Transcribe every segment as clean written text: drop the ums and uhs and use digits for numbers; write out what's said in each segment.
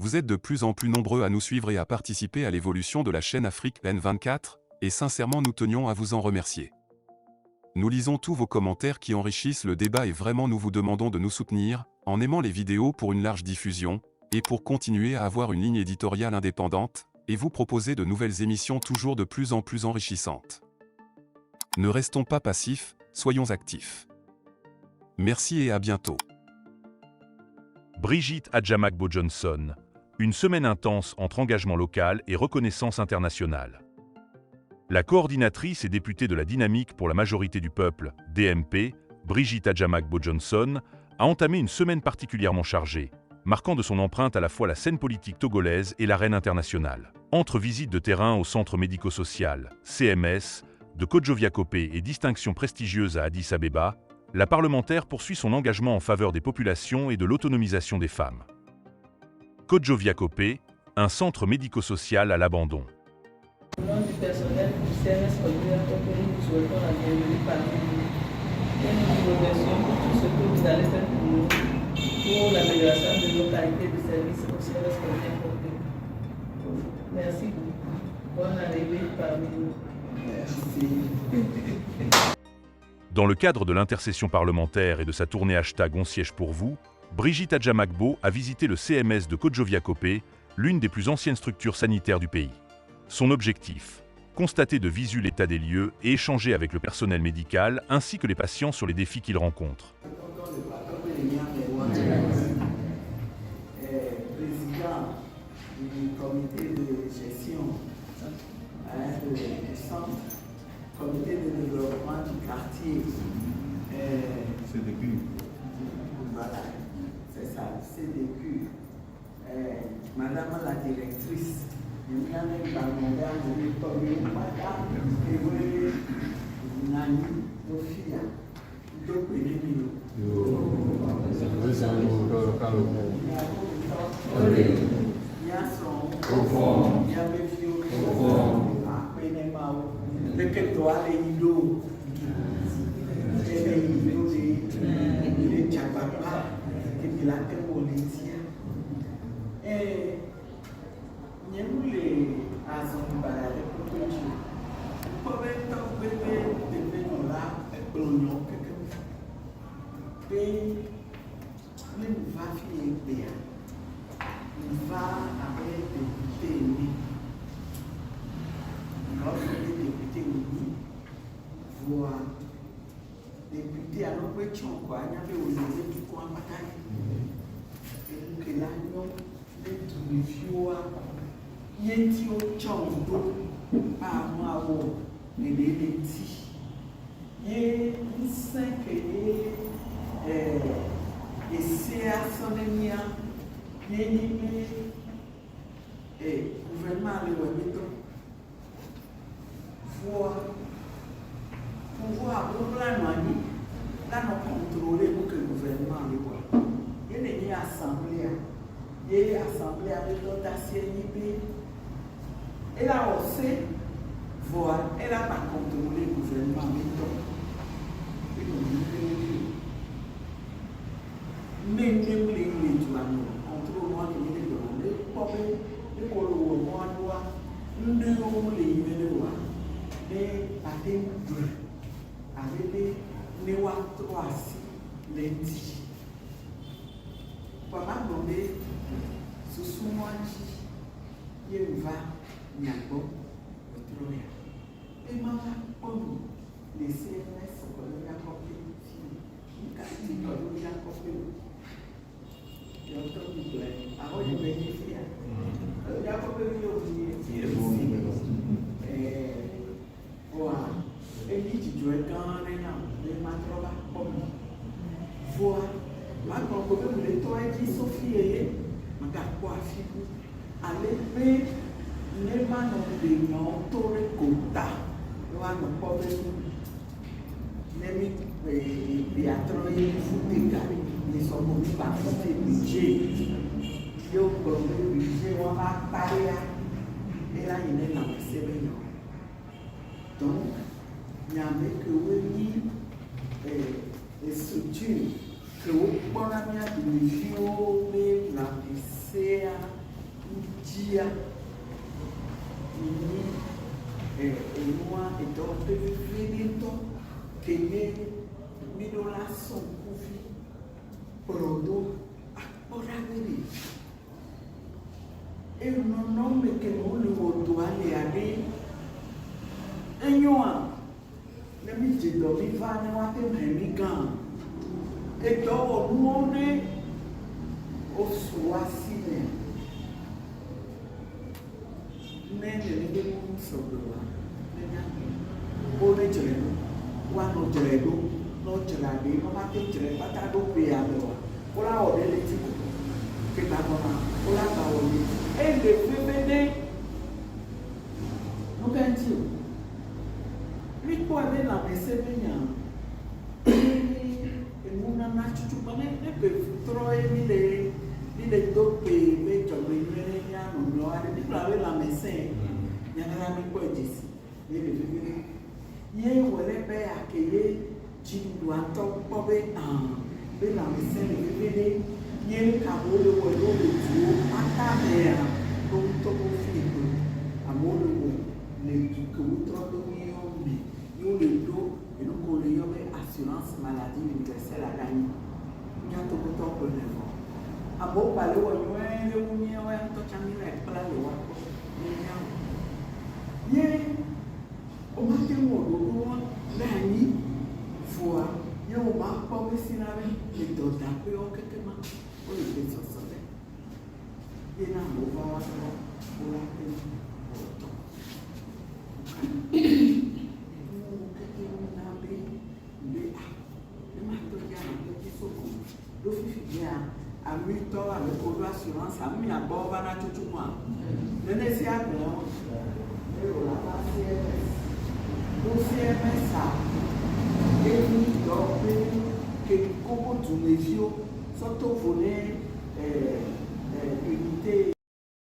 Vous êtes de plus en plus nombreux à nous suivre et à participer à l'évolution de la chaîne Afrique N24, et sincèrement nous tenions à vous en remercier. Nous lisons tous vos commentaires qui enrichissent le débat et vraiment nous vous demandons de nous soutenir, en aimant les vidéos pour une large diffusion, et pour continuer à avoir une ligne éditoriale indépendante, et vous proposer de nouvelles émissions toujours de plus en plus enrichissantes. Ne restons pas passifs, soyons actifs. Merci et à bientôt. Brigitte Adjamagbo-Johnson. Une semaine intense entre engagement local et reconnaissance internationale. La coordinatrice et députée de la Dynamique pour la majorité du peuple, DMP, Brigitte Adjamagbo-Johnson, a entamé une semaine particulièrement chargée, marquant de son empreinte à la fois la scène politique togolaise et l'arène internationale. Entre visites de terrain au centre médico-social, CMS, de Kodjo-Viakopé et distinctions prestigieuses à Addis Abeba, la parlementaire poursuit son engagement en faveur des populations et de l'autonomisation des femmes. Kodjo-Viakopé, un centre médico-social à l'abandon. Au nom du personnel du CMS Kodjo-Viakopé, nous souhaitons la bienvenue parmi nous et nous vous remercions pour tout ce que vous allez faire pour nous, pour l'amélioration de nos qualités de service au CMS Kodjo-Viakopé. Merci beaucoup. Bonne arrivée parmi nous. Merci. Dans le cadre de l'intercession parlementaire et de sa tournée #On siège pour vous, Brigitte Adjamagbo a visité le CMS de Kodjo-Viakopé, l'une des plus anciennes structures sanitaires du pays. Son objectif, constater de visu l'état des lieux et échanger avec le personnel médical ainsi que les patients sur les défis qu'ils rencontrent. Président du comité de gestion du centre, comité de développement du quartier. CDQ. Voilà, c'est ça, CDQ. Madame la directrice, député à l'opération quoi, il y avait osé du coin bataille. Et donc là, nous, les touristes, yéti au tchando, pas moi ou les létis. Yé, il sait que et c'est à son ennemi, yé, et gouvernement le webito. Pouvoir là nous contrôler pour que le gouvernement le voit. Il y a une assemblée, il y a une assemblée avec l'autre CNIP. Elle a aussi voir, elle n'a pas contrôlé le gouvernement. Même les douanes, contrôle les douanes, les pauvres, les colons, les patins avec les trois lundi. Pendant donné, ce sont moi qui va Niago, et maman, les CMS, on a compris, une qualité qu'on a compris. J'ai entendu alors je vais dire, il y a compris voilà. Et dit tu dois gagner les matroba comme voilà. Maintenant, quand vous les toi qui Sophie, ma quoi figu, allez payer les manos de non torre quota. Loin de pauvre, les attroyer foutre ils sont venus par le budget. Ils ont le budget, on va parler. Et là, il est dans le CBN. Donc, il y avait que oui, les structures que vous prenez bien de la PCA, dia ini enua edo pepepeento que ye midola son kufi prodo aporagiri e non nome che non le votuale ade enyoa le mi jedo mi va ne wa te mi gan edo onuone o suasine nene ne mu sodoa nenya o ne jere wa no jere do no jere ade no ma te jere pata do pe ado o la o de le ti ke ba bona o la ba o ni e le pepede no kan ti mi po ave la mese benya e una na chuchu bane ne pe troe mi le do pe me jo me ne ya no no ade mi po ave la mese ya na mi po jesi ne le pepede ye wele be akeye jindu ato pobe be la mese le pepede ye ka bo le wo lo le tu ata me a to to bo fi do amolo wo le tu ko to do ni o mi yo le do e no ko le yo be assurance maladie universelle a gagné ni ato ko to ko le mo abo ba le wo yo le wo ni o to cha mi le pla le wa ko ni ya ye o ma te wo do wo la ni fois yo ma po be sinare le do da pe o ke te ma o le pe so so le ye na mo va wa so o la pe o to ami tɔ alo kodo assurance ami agbɔ va na tutu mua nene si agblɔ eye o la va CMS o CMS a eyi dɔ pe ke koko dumeviwo sɔtɔ vo ne unité.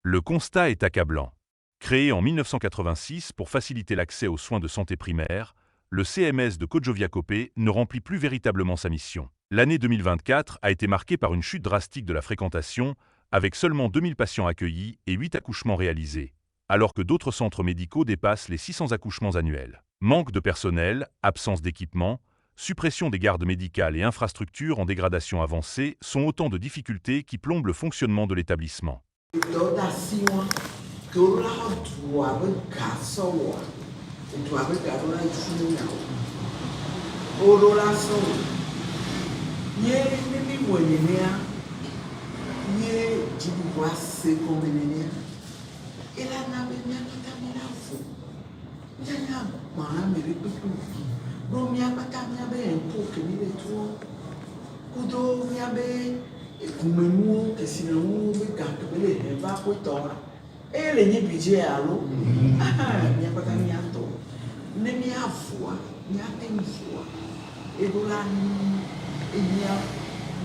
Le constat est accablant. Créé en 1986 pour faciliter l'accès aux soins de santé primaires, le CMS de Kodjoviakopé ne remplit plus véritablement sa mission. L'année 2024 a été marquée par une chute drastique de la fréquentation, avec seulement 2000 patients accueillis et 8 accouchements réalisés, alors que d'autres centres médicaux dépassent les 600 accouchements annuels. Manque de personnel, absence d'équipement, suppression des gardes médicales et infrastructures en dégradation avancée sont autant de difficultés qui plombent le fonctionnement de l'établissement. Ye ni mwenyenea ye jibuwa se komenenea ela na benya kitamina fu nyanya mara mere pepe no mi apata mi abe empo kemi le tuo kudo mi abe ekumenu kesinemu be gakebele eva potora ele nyi bije alo mi apata mi ato ne mi afua mi atemfua edola ni eya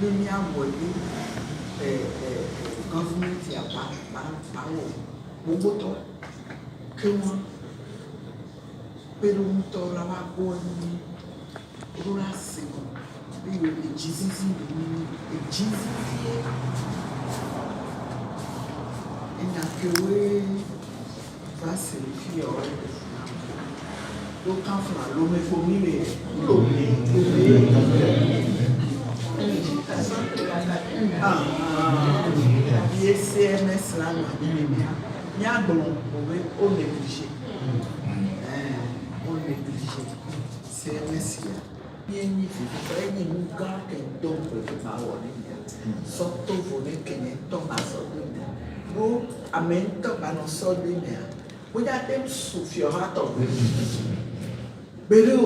le mia wọlé gọọmenti àpapọ̀ gbogbo tọ kí wọn pẹ̀lú tọ la wá gbọ́ ní rúra sèkọ bí o èjì zizi èjì zizi ẹnà kéwé va sèlè fi ọ̀rẹ́ rẹ̀ ló kàn fún wa ló mẹ́fọ́ mílẹ̀ lómi ye CMS la no ni agbon owe o négligé CMS ya ye ni fi fe ni mu ga ke do pe ba wo ni ya so to vo ne ke ni to ba so do ni bo amen to ba no so do ni ya bo ya dem su fi o ha to belo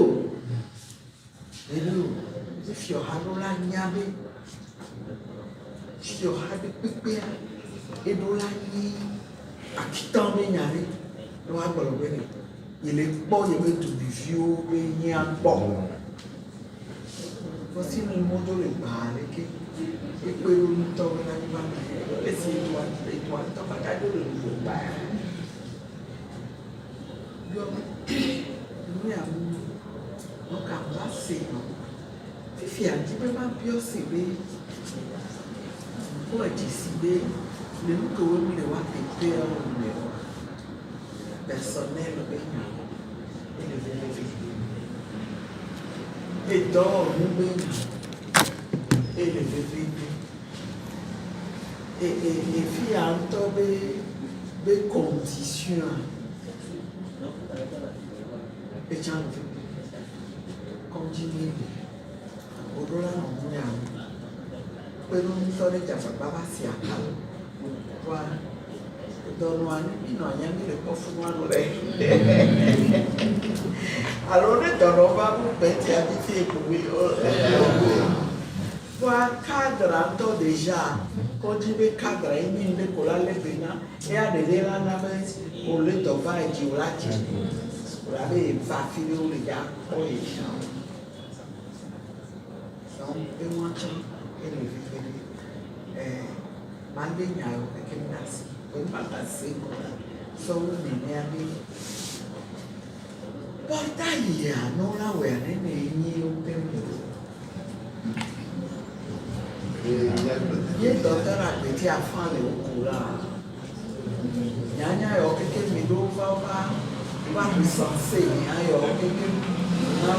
fi o ha lo la nyabe si o ha de pepe edo la yi akitan me nyare no agbolo be ni ile po ye be tu bi fi o be yin agbo fo si ni mo do le ba le ke e pe o ni to na ni ba le si to ba ta do le ba yo ni amu no ka ba se no fifi anti pe ma bi o se be pour décider le nu ke wo mi le wa teƒe le personnel be nya ele vevie edɔwɔnu be nya ele vevie efi ya ŋutɔ be condition etsa nu kɔndzi oɖo la nɔ nu ya pẹ̀lú ntọ́ni jàfàgbà bá sí àkàlù wa dọ̀nù àníbí nà ọ̀nyá mi lè kọ́ fún wa lọ rẹ̀ àlọ́ ní dọ̀nù bá mú bẹ́tì àti tí èkúwé wa cadre ntọ́ déjà kọ́dí bẹ́ cadre yìí ní ilé kò lálẹ́ bẹ̀ ná ẹ̀ àdèdè lánàá bẹ́ kò lè dọ̀bà ẹ̀jì wò láti wò lábẹ́ ìfà fílẹ̀ wò lè yá kọ́ èyí náà donc ẹ̀ wọ́n tán. Mande nyayo ekenasi wempakasiko so nene abi porta ya no la were ne nyi upembo ye docteur apeti afan le okura nyanya yo keke mi do va mi sanse ayo keke na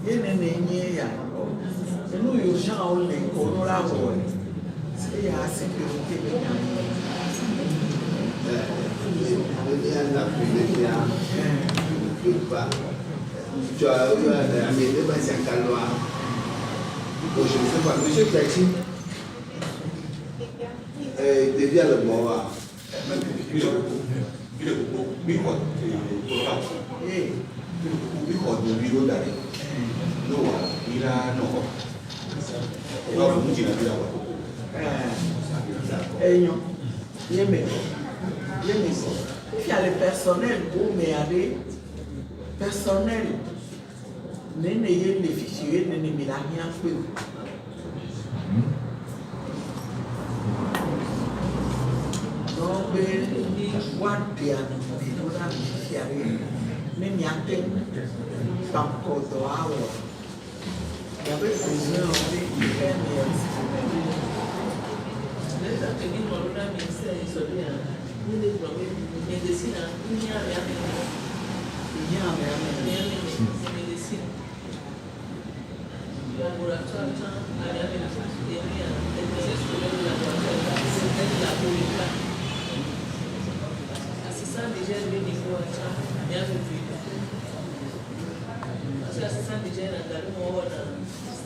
ye nene nyi ya nous urgent on les qu'on la voit c'est la sécurité de la tu as amené ma Saint-Calois. Je ne sais pas, monsieur Taxi devient le bois. Il y a le personnel mais personnel nene ye le fichier nene mi la rien fait non mais what they are doing là fichier mais mi a fait tant que doit il y avait besoin de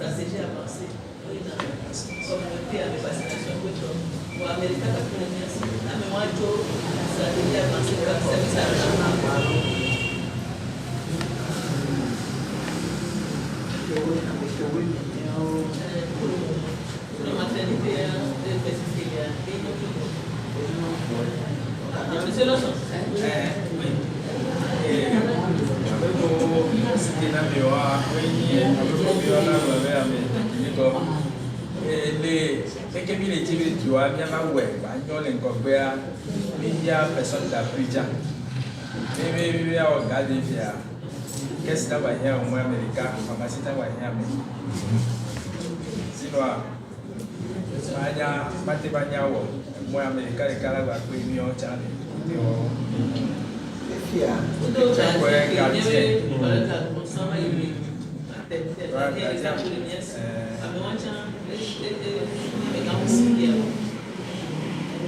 stratégie avancée communauté avec vaccination pour Amérique la mémoire de stratégie avancée pour le service à la maternité Monsieur Lawson. Qu'est-ce que tu as au moins américain, pharmacie tu as sinon, moi américain et Canada, puis mieux en Tchad.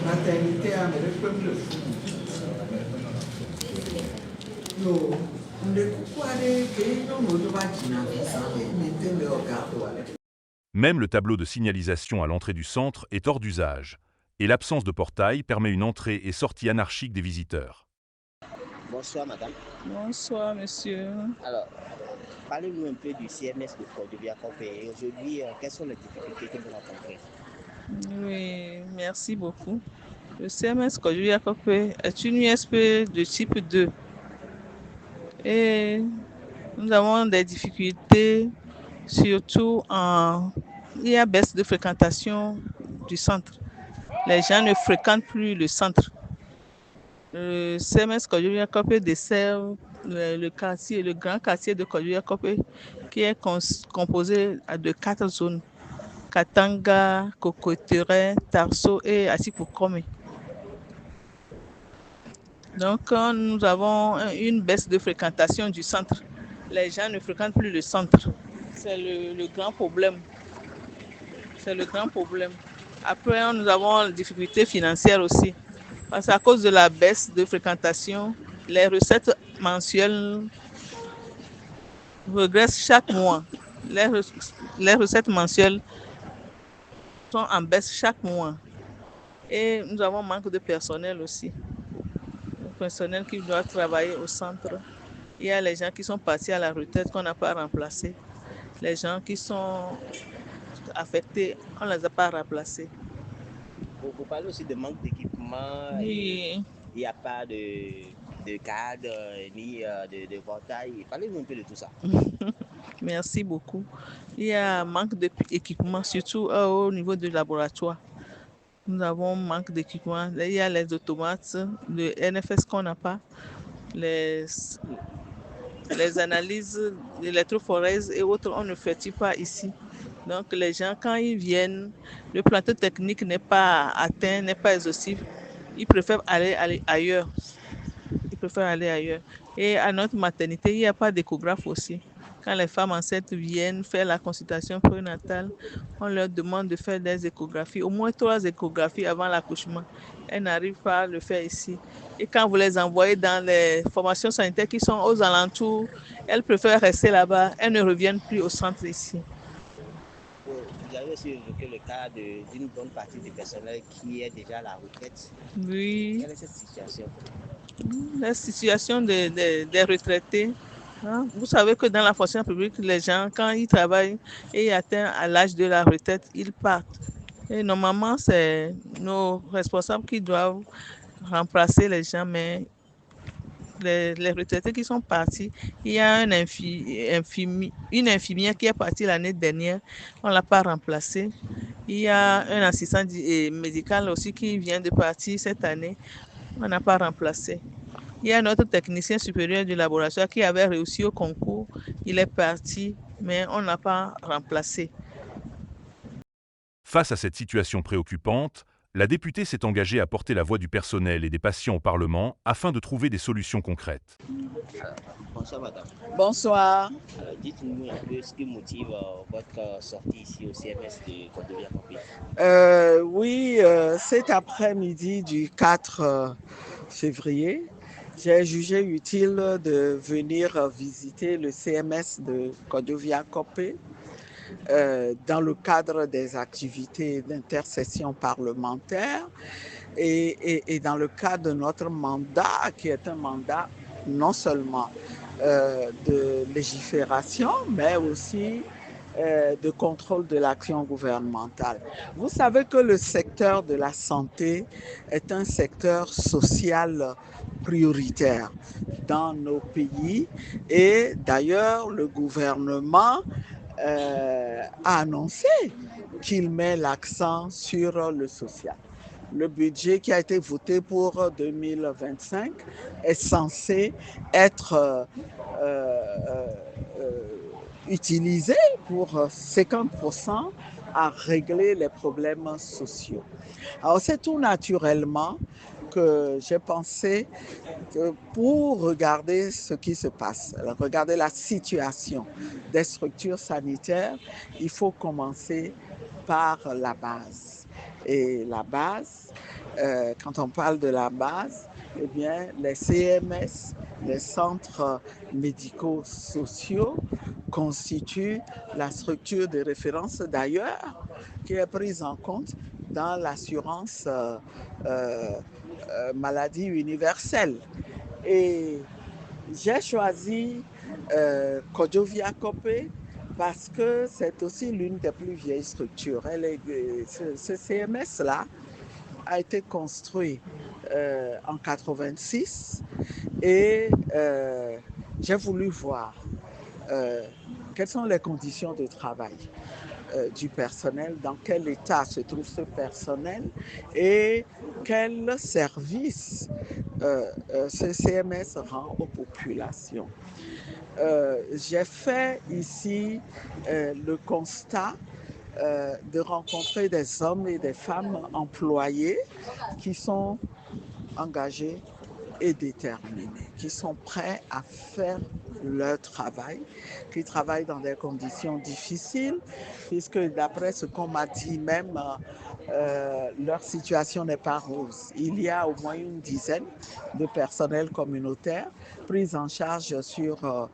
Maternité américaine le fou. Non, on ne peut pas aller que nous ne devons pas dire ça, mais le regard. Même le tableau de signalisation à l'entrée du centre est hors d'usage, et l'absence de portail permet une entrée et sortie anarchique des visiteurs. Bonsoir madame. Bonsoir monsieur. Alors, parlez-nous un peu du CMS de Cordovia-Coppe et aujourd'hui, quelles sont les difficultés que vous rencontrez? Oui, merci beaucoup. Le CMS Cordovia-Coppe est une USP de type 2 et nous avons des difficultés surtout il y a baisse de fréquentation du centre. Les gens ne fréquentent plus le centre. Le CMS Cordovia-Coppe dessert le quartier, le grand quartier de Cordovia-Coppe qui est composé de 4 zones. Katanga, Cocotere, Tarso et Asipukome. Donc, nous avons une baisse de fréquentation du centre. Les gens ne fréquentent plus le centre. C'est le grand problème. C'est le grand problème. Après, nous avons des difficultés financières aussi. Parce qu'à cause de la baisse de fréquentation, les recettes mensuelles régressent chaque mois. Les recettes mensuelles sont en baisse chaque mois. Et nous avons un manque de personnel aussi. Le personnel qui doit travailler au centre. Il y a les gens qui sont partis à la retraite qu'on n'a pas remplacés. Les gens qui sont affectés, on ne les a pas remplacés. Vous parlez aussi de manque d'équipement. Oui. Il n'y a pas de cadre ni de portail. Parlez-nous un peu de tout ça. Merci beaucoup. Il y a un manque d'équipement, surtout au niveau du laboratoire. Nous avons un manque d'équipement. Il y a les automates, le NFS qu'on n'a pas, les analyses électrophorèses et autres, on ne fait pas ici. Donc les gens, quand ils viennent, le plateau technique n'est pas atteint, n'est pas exhaustif. Ils préfèrent aller ailleurs. Et à notre maternité, il n'y a pas d'échographe aussi. Quand les femmes enceintes viennent faire la consultation prénatale, on leur demande de faire des échographies, au moins 3 échographies avant l'accouchement. Elles n'arrivent pas à le faire ici. Et quand vous les envoyez dans les formations sanitaires qui sont aux alentours, elles préfèrent rester là-bas. Elles ne reviennent plus au centre ici. Vous avez aussi évoqué le cas d'une bonne partie du personnel qui est déjà à la retraite. Oui. Quelle est cette situation? La situation des retraités. Hein? Vous savez que dans la fonction publique, les gens, quand ils travaillent et atteignent à l'âge de la retraite, ils partent. Et normalement, c'est nos responsables qui doivent remplacer les gens, mais les retraités qui sont partis, il y a une infirmière qui est partie l'année dernière, on ne l'a pas remplacée. Il y a un assistant médical aussi qui vient de partir cette année, on n'a pas remplacé. Il y a notre technicien supérieur du laboratoire qui avait réussi au concours. Il est parti, mais on n'a pas remplacé. Face à cette situation préoccupante, la députée s'est engagée à porter la voix du personnel et des patients au Parlement afin de trouver des solutions concrètes. Bonsoir madame. Bonsoir. Dites-nous un peu ce qui motive votre sortie ici au CMS de Cordovia-Campé. Oui, cet après-midi du 4 février, j'ai jugé utile de venir visiter le CMS de Cordovia-Campé dans le cadre des activités d'intercession parlementaire et dans le cadre de notre mandat, qui est un mandat non seulement de légifération, mais aussi de contrôle de l'action gouvernementale. Vous savez que le secteur de la santé est un secteur social prioritaire dans nos pays et d'ailleurs le gouvernement a annoncé qu'il met l'accent sur le social. Le budget qui a été voté pour 2025 est censé être utilisé pour 50% à régler les problèmes sociaux. Alors c'est tout naturellement que j'ai pensé que pour regarder ce qui se passe, regarder la situation des structures sanitaires, il faut commencer par la base. Et la base, quand on parle de la base, eh bien, les CMS, les centres médico-sociaux, constituent la structure de référence d'ailleurs qui est prise en compte dans l'assurance maladie universelle. Et j'ai choisi Cordovia-Campé parce que c'est aussi l'une des plus vieilles structures. Ce CMS-là a été construit en 86 et j'ai voulu voir quelles sont les conditions de travail du personnel, dans quel état se trouve ce personnel et quel service ce CMS rend aux populations. J'ai fait ici le constat de rencontrer des hommes et des femmes employés qui sont engagés et déterminés, qui sont prêts à faire leur travail, qui travaillent dans des conditions difficiles, puisque d'après ce qu'on m'a dit même, leur situation n'est pas rose. Il y a au moins une dizaine de personnels communautaires pris en charge sur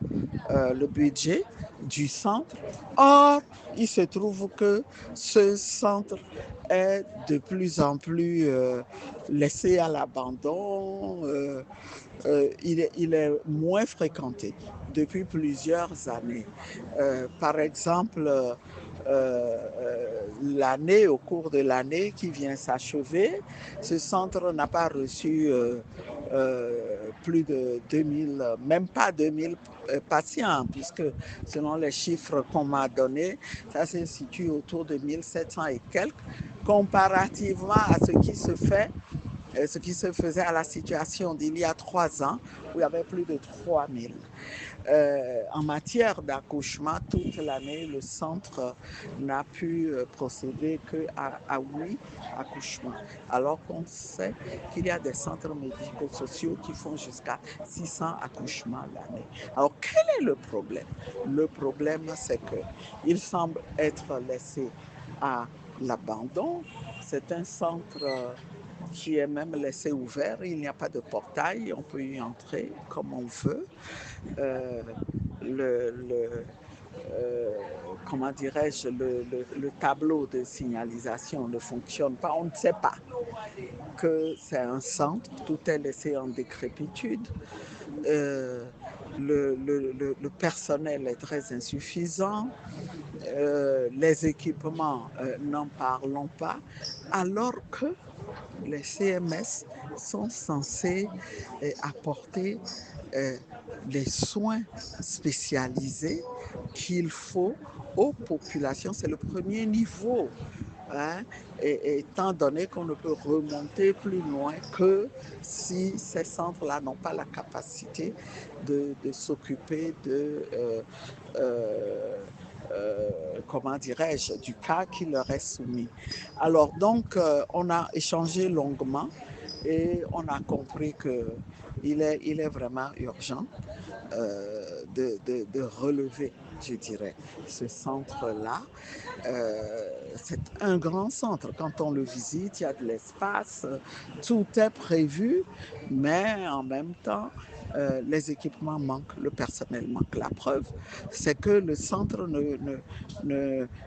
le budget du centre. Or, il se trouve que ce centre est de plus en plus laissé à l'abandon. Il est moins fréquenté depuis plusieurs années. Par exemple, au cours de l'année qui vient s'achever, ce centre n'a pas reçu plus de 2000, même pas 2000 patients, puisque selon les chiffres qu'on m'a donnés, ça se situe autour de 1700 et quelques, comparativement à ce qui se faisait à la situation d'il y a 3 ans, où il y avait plus de 3000. En matière d'accouchement, toute l'année, le centre n'a pu procéder qu'à 8 accouchements, alors qu'on sait qu'il y a des centres médico-sociaux qui font jusqu'à 600 accouchements l'année. Alors, quel est le problème? Le problème, c'est qu'il semble être laissé à l'abandon. C'est un centre qui est même laissé ouvert. Il n'y a pas de portail, on peut y entrer comme on veut. Comment dirais-je, le tableau de signalisation ne fonctionne pas. On ne sait pas que c'est un centre, tout est laissé en décrépitude. Le personnel est très insuffisant, les équipements, n'en parlons pas, alors que les CMS sont censés apporter les soins spécialisés qu'il faut aux populations. C'est le premier niveau, hein, étant donné qu'on ne peut remonter plus loin que si ces centres-là n'ont pas la capacité de s'occuper de comment dirais-je, du cas qui leur est soumis. Alors donc, on a échangé longuement et on a compris qu'il est vraiment urgent de relever, je dirais, ce centre-là. C'est un grand centre. Quand on le visite, il y a de l'espace, tout est prévu, mais en même temps, les équipements manquent, le personnel manque. La preuve, c'est que le centre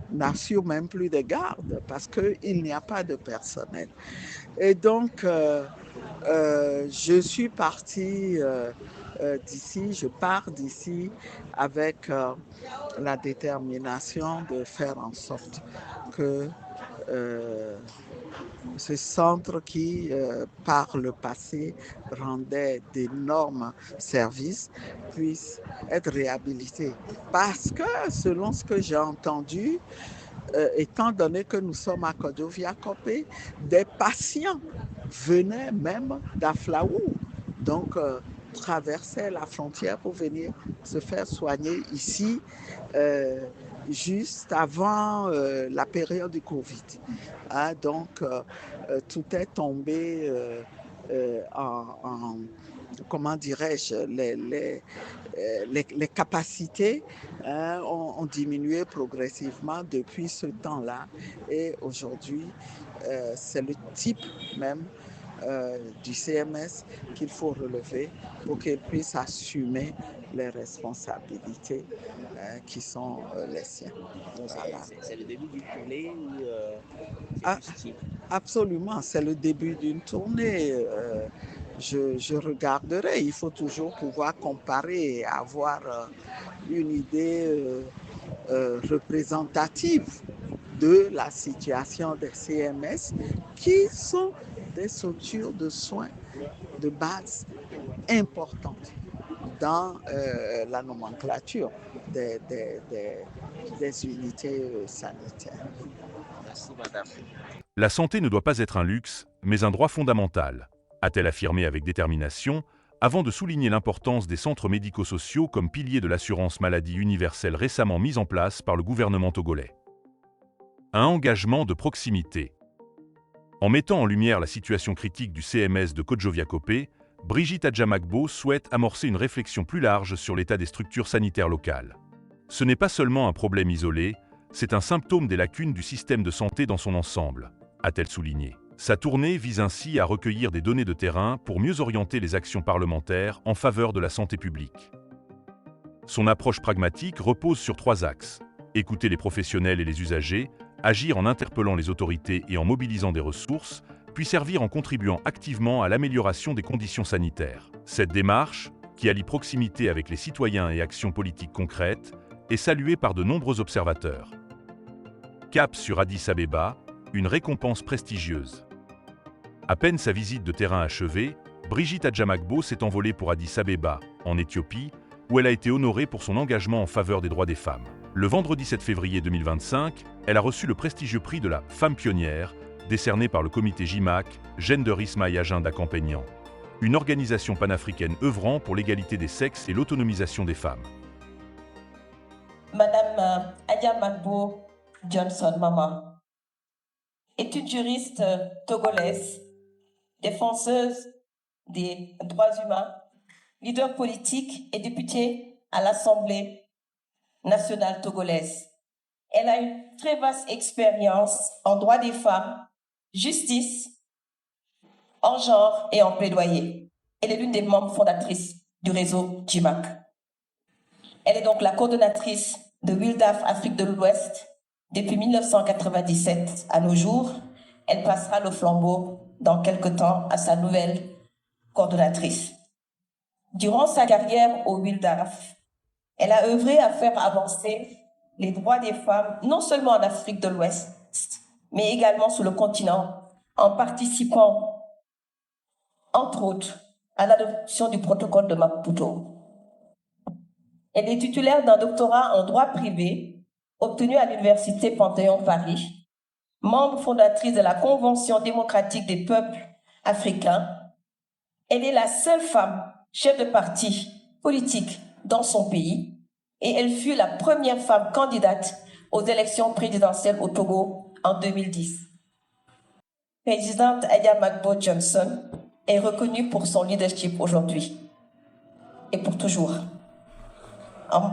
n'assure même plus de garde parce qu'il n'y a pas de personnel. Et donc, je suis partie je pars d'ici avec la détermination de faire en sorte que ce centre qui, par le passé, rendait d'énormes services, puisse être réhabilité. Parce que, selon ce que j'ai entendu, étant donné que nous sommes à Kodovia-Kopé, des patients venaient même d'Aflaou, donc traversaient la frontière pour venir se faire soigner ici, juste avant la période du Covid. Hein, donc, tout est tombé comment dirais-je, les capacités ont diminué progressivement depuis ce temps-là. Et aujourd'hui, c'est le type même du CMS qu'il faut relever pour qu'il puisse assumer les responsabilités qui sont les siennes. Voilà. C'est le début d'une tournée ou absolument, c'est le début d'une tournée. Je regarderai. Il faut toujours pouvoir comparer et avoir une idée représentative de la situation des CMS qui sont des structures de soins de base importantes dans la nomenclature des unités sanitaires. Merci, madame. La santé ne doit pas être un luxe, mais un droit fondamental, a-t-elle affirmé avec détermination, avant de souligner l'importance des centres médico-sociaux comme piliers de l'assurance maladie universelle récemment mise en place par le gouvernement togolais. Un engagement de proximité. En mettant en lumière la situation critique du CMS de Kodjovia-Kopé, Brigitte Adjamagbo souhaite amorcer une réflexion plus large sur l'état des structures sanitaires locales. Ce n'est pas seulement un problème isolé, c'est un symptôme des lacunes du système de santé dans son ensemble, a-t-elle souligné. Sa tournée vise ainsi à recueillir des données de terrain pour mieux orienter les actions parlementaires en faveur de la santé publique. Son approche pragmatique repose sur 3 axes. Écouter les professionnels et les usagers, agir en interpellant les autorités et en mobilisant des ressources, puis servir en contribuant activement à l'amélioration des conditions sanitaires. Cette démarche, qui allie proximité avec les citoyens et actions politiques concrètes, est saluée par de nombreux observateurs. Cap sur Addis Abeba, une récompense prestigieuse. À peine sa visite de terrain achevée, Brigitte Adjamagbo s'est envolée pour Addis Abeba, en Éthiopie, où elle a été honorée pour son engagement en faveur des droits des femmes. Le vendredi 7 février 2025, elle a reçu le prestigieux prix de la Femme pionnière, décerné par le comité JIMAC, Genderisme Ayagin d'Accompagnant, une organisation panafricaine œuvrant pour l'égalité des sexes et l'autonomisation des femmes. Madame Adjamagbo Johnson Mama est une juriste togolaise, défenseuse des droits humains, leader politique et députée à l'Assemblée nationale togolaise. Elle a une très vaste expérience en droit des femmes, justice, en genre et en plaidoyer. Elle est l'une des membres fondatrices du réseau JIMAC. Elle est donc la coordonnatrice de WILDAF Afrique de l'Ouest depuis 1997 à nos jours. Elle passera le flambeau dans quelque temps à sa nouvelle coordonnatrice. Durant sa carrière au WILDAF, elle a œuvré à faire avancer les droits des femmes, non seulement en Afrique de l'Ouest, mais également sur le continent, en participant, entre autres, à l'adoption du protocole de Maputo. Elle est titulaire d'un doctorat en droit privé, obtenu à l'Université Panthéon-Paris, membre fondatrice de la Convention démocratique des peuples africains. Elle est la seule femme chef de parti politique dans son pays et elle fut la première femme candidate aux élections présidentielles au Togo en 2010. Présidente Adjamagbo Johnson est reconnue pour son leadership aujourd'hui et pour toujours en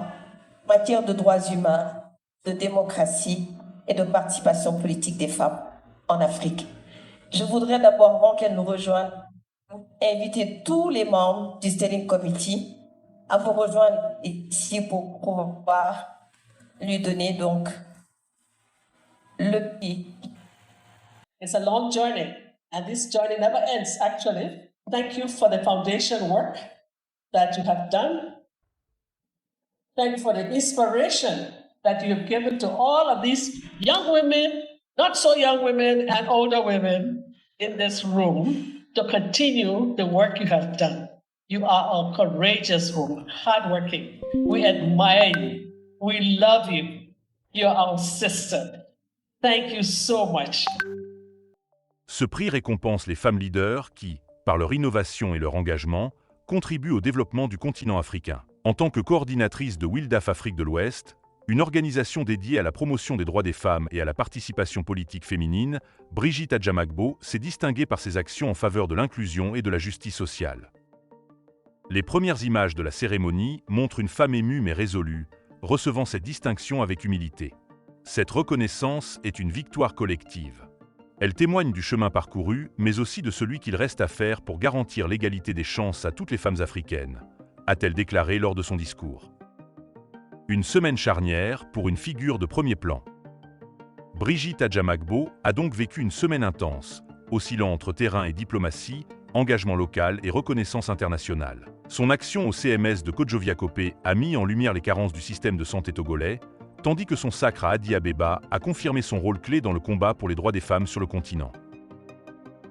matière de droits humains, de démocratie et de participation politique des femmes en Afrique. Je voudrais d'abord, avant qu'elle nous rejoigne, inviter tous les membres du Steering Committee à vous rejoindre ici pour pouvoir lui donner donc le prix. It's a long journey, and this journey never ends, actually. Thank you for the foundation work that you have done. Thank you for the inspiration that you have given to all of these young women, not so young women, and older women in this room to continue the work you have done. You are a courageous woman, hardworking. We admire you. We love you. You're our sister. Thank you so much. Ce prix récompense les femmes leaders qui, par leur innovation et leur engagement, contribuent au développement du continent africain. En tant que coordinatrice de WILDAF Afrique de l'Ouest, une organisation dédiée à la promotion des droits des femmes et à la participation politique féminine, Brigitte Adjamagbo s'est distinguée par ses actions en faveur de l'inclusion et de la justice sociale. Les premières images de la cérémonie montrent une femme émue mais résolue, recevant cette distinction avec humilité. Cette reconnaissance est une victoire collective. Elle témoigne du chemin parcouru, mais aussi de celui qu'il reste à faire pour garantir l'égalité des chances à toutes les femmes africaines, a-t-elle déclaré lors de son discours. Une semaine charnière pour une figure de premier plan. Brigitte Adjamagbo a donc vécu une semaine intense, oscillant entre terrain et diplomatie, engagement local et reconnaissance internationale. Son action au CMS de Kodjovia-Kopé a mis en lumière les carences du système de santé togolais, tandis que son sacre à Addis Abeba a confirmé son rôle clé dans le combat pour les droits des femmes sur le continent.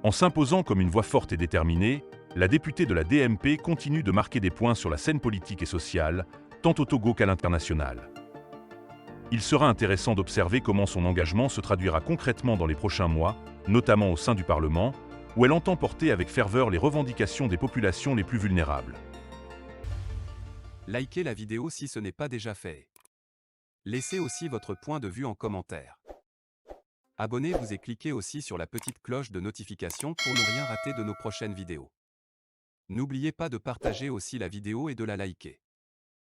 En s'imposant comme une voix forte et déterminée, la députée de la DMP continue de marquer des points sur la scène politique et sociale, tant au Togo qu'à l'international. Il sera intéressant d'observer comment son engagement se traduira concrètement dans les prochains mois, notamment au sein du Parlement, où elle entend porter avec ferveur les revendications des populations les plus vulnérables. Likez la vidéo si ce n'est pas déjà fait. Laissez aussi votre point de vue en commentaire. Abonnez-vous et cliquez aussi sur la petite cloche de notification pour ne rien rater de nos prochaines vidéos. N'oubliez pas de partager aussi la vidéo et de la liker.